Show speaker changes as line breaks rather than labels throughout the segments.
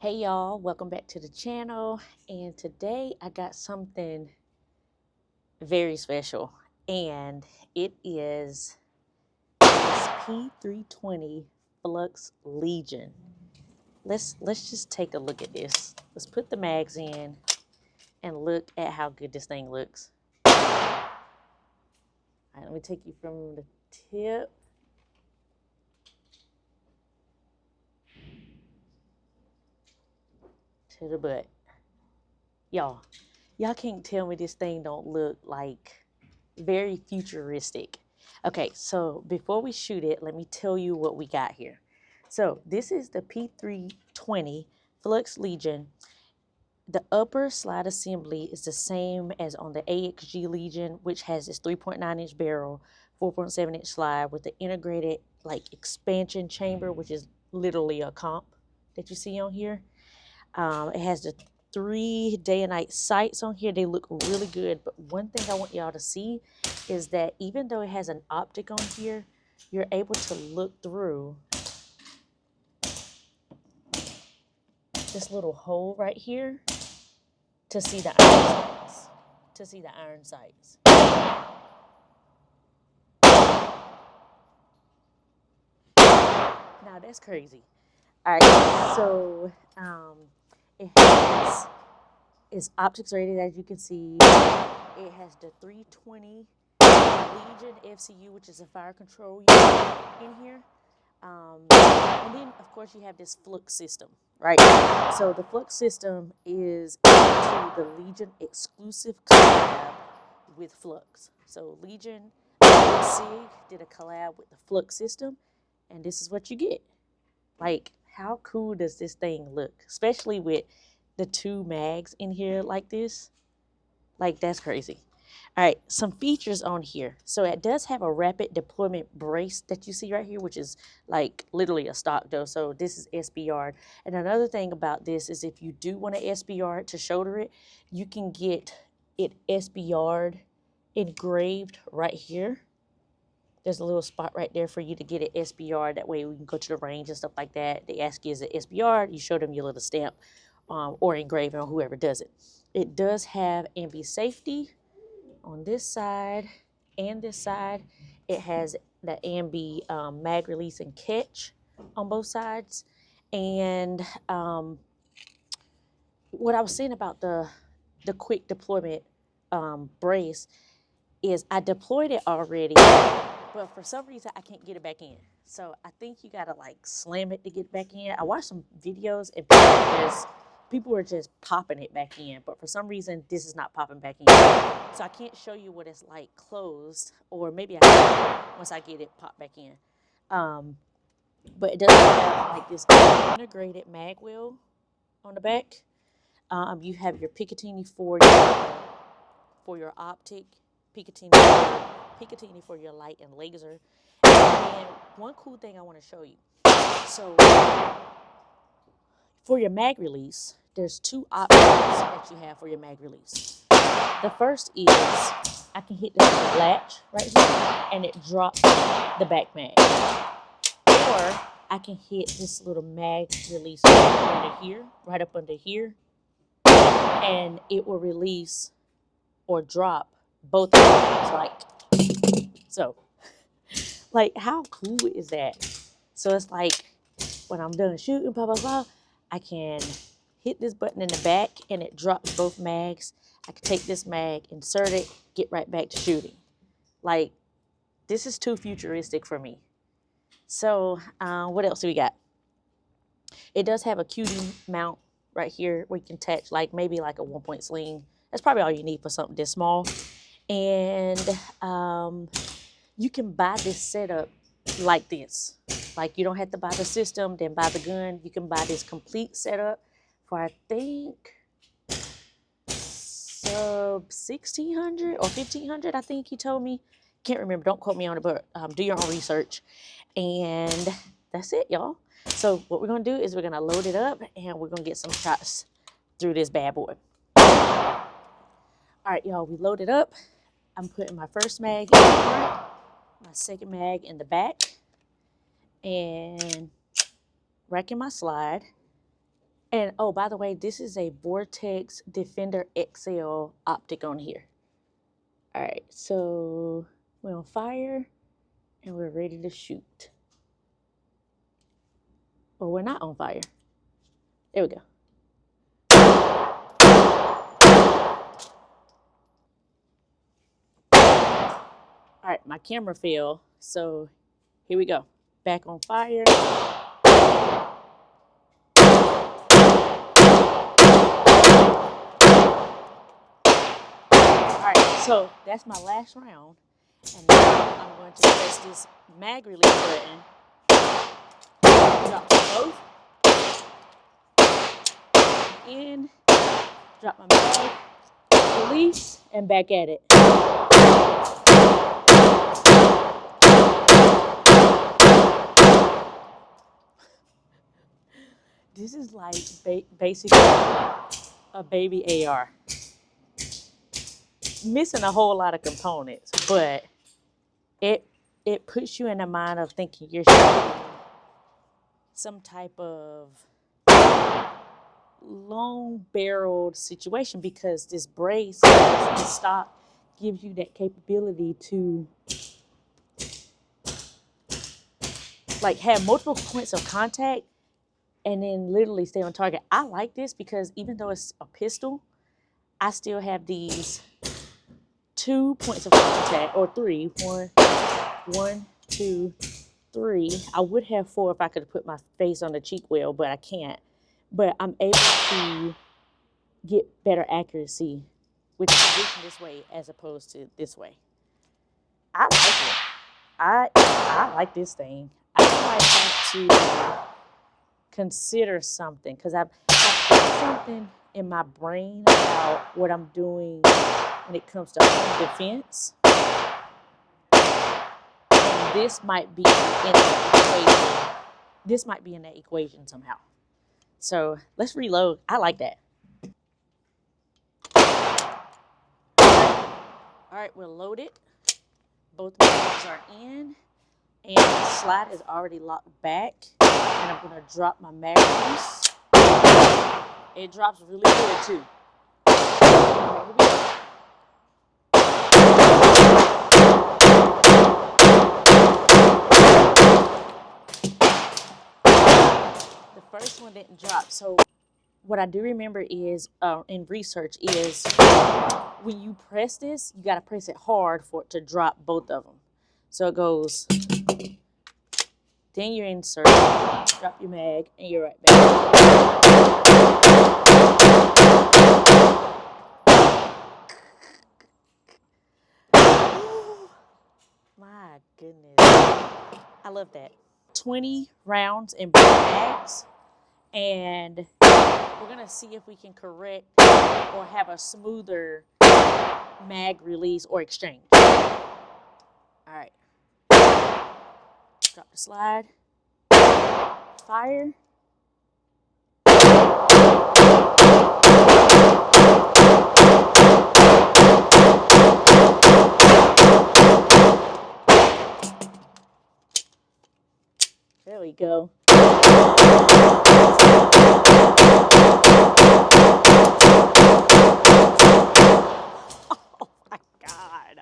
Hey y'all, welcome back to the channel, and today I got something very special, and it is this P320 Flux Legion. Let's just take a look at this. Let's put the mags in and look at how good this thing looks. All right, let me take you from the tip to the butt. Y'all can't tell me this thing don't look like very futuristic. Okay, so before we shoot it, let me tell you what we got here. So this is the P320 Flux Legion. The upper slide assembly is the same as on the AXG Legion, which has this 3.9-inch barrel, 4.7-inch slide with the integrated expansion chamber, which is literally a comp that you see on here. It has the 3 day and night sights on here. They look really good, but one thing I want y'all to see is that even though it has an optic on here, you're able to look through this little hole right here to see the iron sights. Now that's crazy. All right, so it has its optics rated, as you can see. It has the 320 Legion FCU, which is a fire control unit in here. And then, of course, you have this Flux system, right? So the Flux system is actually the Legion exclusive collab with Flux. So Legion SIG did a collab with the Flux system, and this is what you get. Like, how cool does this thing look? Especially with the 2 mags in here like this. Like, that's crazy. All right, some features on here. So it does have a rapid deployment brace that you see right here, which is like literally a stock though. So this is SBR. And another thing about this is if you do want to SBR to shoulder it, you can get it SBR'd engraved right here. There's a little spot right there for you to get it SBR. That way we can go to the range and stuff like that. They ask you, is it SBR? You show them your little stamp or engraving on whoever does it. It does have ambi safety on this side and this side. It has the ambi mag release and catch on both sides. And what I was saying about the quick deployment brace is I deployed it already, but for some reason I can't get it back in. So I think you gotta slam it to get it back in. I watched some videos and people were just popping it back in, but for some reason this is not popping back in. So I can't show you what it's like closed, or maybe I can once I get it popped back in. But it does have this integrated mag wheel on the back. You have your Picatinny for your optic, Picatinny for your light and laser. And one cool thing I want to show you. So for your mag release, there's 2 options that you have for your mag release. The first is I can hit this latch right here and it drops the back mag. Or I can hit this little mag release right up under here, and it will release or drop both mags, so. How cool is that? So it's when I'm done shooting, blah, blah, blah, I can hit this button in the back and it drops both mags. I can take this mag, insert it, get right back to shooting. This is too futuristic for me. So what else do we got? It does have a QD mount right here where you can attach maybe a 1-point sling. That's probably all you need for something this small. And you can buy this setup like this. You don't have to buy the system, then buy the gun. You can buy this complete setup for, I think, sub $1,600 or $1,500, I think he told me. Can't remember. Don't quote me on it, but do your own research. And that's it, y'all. So what we're going to do is we're going to load it up, and we're going to get some shots through this bad boy. All right, y'all, we loaded up. I'm putting my first mag in the front, my second mag in the back, and racking my slide. And oh, by the way, this is a Vortex Defender XL optic on here. All right, so we're on fire and we're ready to shoot. Well, we're not on fire. There we go. All right, my camera fell, so here we go. Back on fire. All right, so that's my last round. And now I'm going to press this mag release button. Drop them both. In. Drop my mag. Release. And back at it. This is like basically a baby AR. Missing a whole lot of components, but it puts you in the mind of thinking you're shooting some type of long-barreled situation, because this brace, this stock, gives you that capability to like have multiple points of contact and then literally stay on target. I like this because even though it's a pistol, I still have these 2 points of contact, or 3. One, 2, 3. I would have 4 if I could have put my face on the cheek well, but I can't. But I'm able to get better accuracy with the position this way as opposed to this way. I like it. I like this thing. I might have to consider something, because I've put something in my brain about what I'm doing when it comes to home defense. And this might be in that equation. This might be in that equation somehow. So let's reload. I like that. All right, we're loaded. Both mags are in, and the slide is already locked back. And I'm gonna drop my mag release. It drops really good too. Here we go. The first one didn't drop. So what I do remember is, in research, is when you press this, you gotta press it hard for it to drop both of them. So it goes, then you insert, drop your mag, and you're right back. My goodness. I love that. 20 rounds in both mags, and we're gonna see if we can correct or have a smoother mag release or exchange. All right. Drop the slide. Fire. There we go. Oh my God.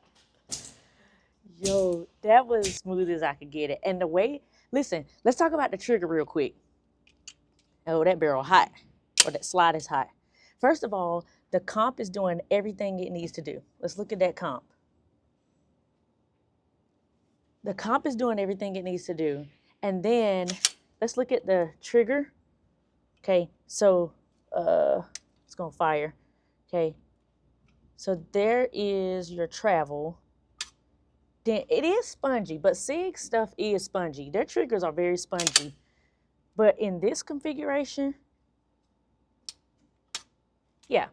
Yo, that was as smooth as I could get it. And the way, listen, let's talk about the trigger real quick. Oh, that barrel hot, or that slide is hot. First of all, the comp is doing everything it needs to do. Let's look at that comp. The comp is doing everything it needs to do. And then let's look at the trigger. Okay, so it's gonna fire. Okay, so there is your travel. Then it is spongy, but SIG stuff is spongy. Their triggers are very spongy. But in this configuration, yeah,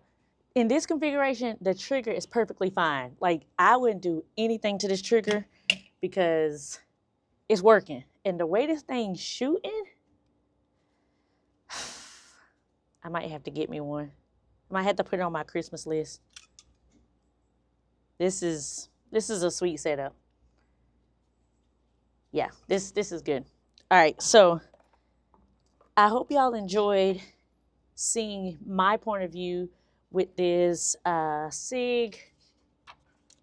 in this configuration, the trigger is perfectly fine. Like, I wouldn't do anything to this trigger because it's working. And the way this thing's shooting, I might have to get me one. I might have to put it on my Christmas list. This is a sweet setup. Yeah, this is good. All right, so I hope y'all enjoyed seeing my point of view with this SIG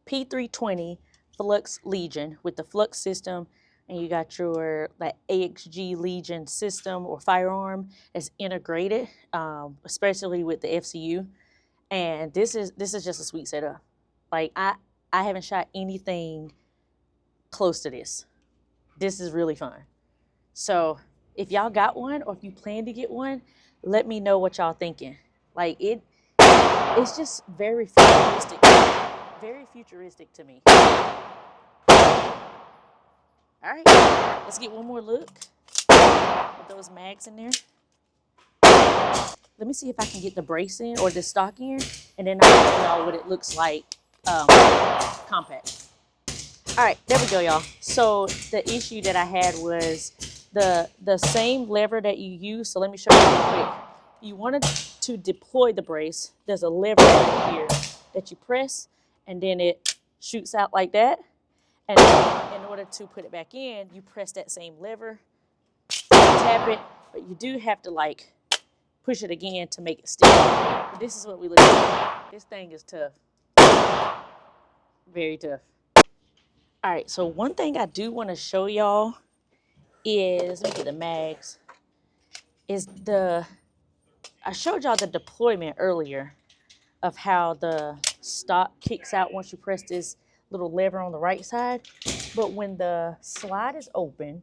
P320 Flux Legion with the Flux system, and you got your like AXG Legion system or firearm that's integrated, especially with the FCU. And this is just a sweet setup. Like I haven't shot anything close to this. This is really fun. So if y'all got one or if you plan to get one, let me know what y'all thinking. Like it's just very futuristic to me. All right, let's get one more look with those mags in there. Let me see if I can get the brace in or the stock in, and then I'll show y'all what it looks like compact. All right, there we go, y'all. So the issue that I had was the same lever that you use. So let me show you real quick. You wanted to deploy the brace. There's a lever right here that you press, and then it shoots out like that. And then in order to put it back in, you press that same lever, tap it, but you do have to like push it again to make it stick. But this is what we look at. This thing is tough. Very tough. All right, so one thing I do want to show y'all is, let me get the mags, is I showed y'all the deployment earlier of how the stock kicks out once you press this little lever on the right side. But when the slide is open,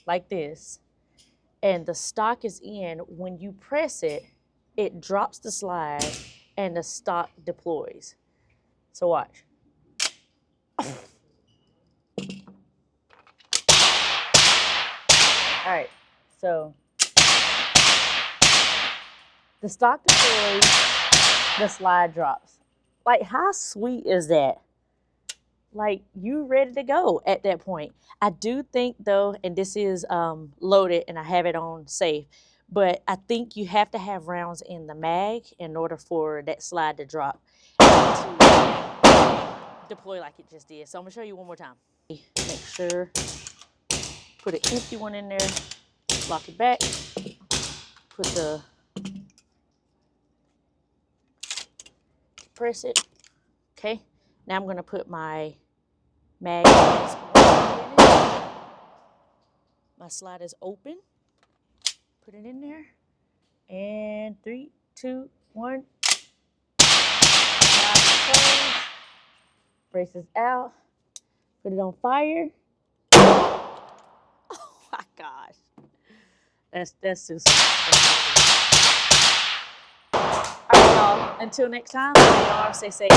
like this, and the stock is in, when you press it, it drops the slide and the stock deploys. So watch. All right, so the stock deploys, the slide drops. Like, how sweet is that? Like, you ready to go at that point. I do think, though, and this is loaded and I have it on safe, but I think you have to have rounds in the mag in order for that slide to drop and to deploy like it just did. So I'm going to show you one more time. Make sure, put an empty one in there, lock it back, put the, press it, okay? Now I'm going to put my mag in it. My slide is open. Put it in there. And 3, 2, 1. Braces out. Put it on fire. Oh my gosh. That's just. All right, y'all. Until next time, y'all stay safe.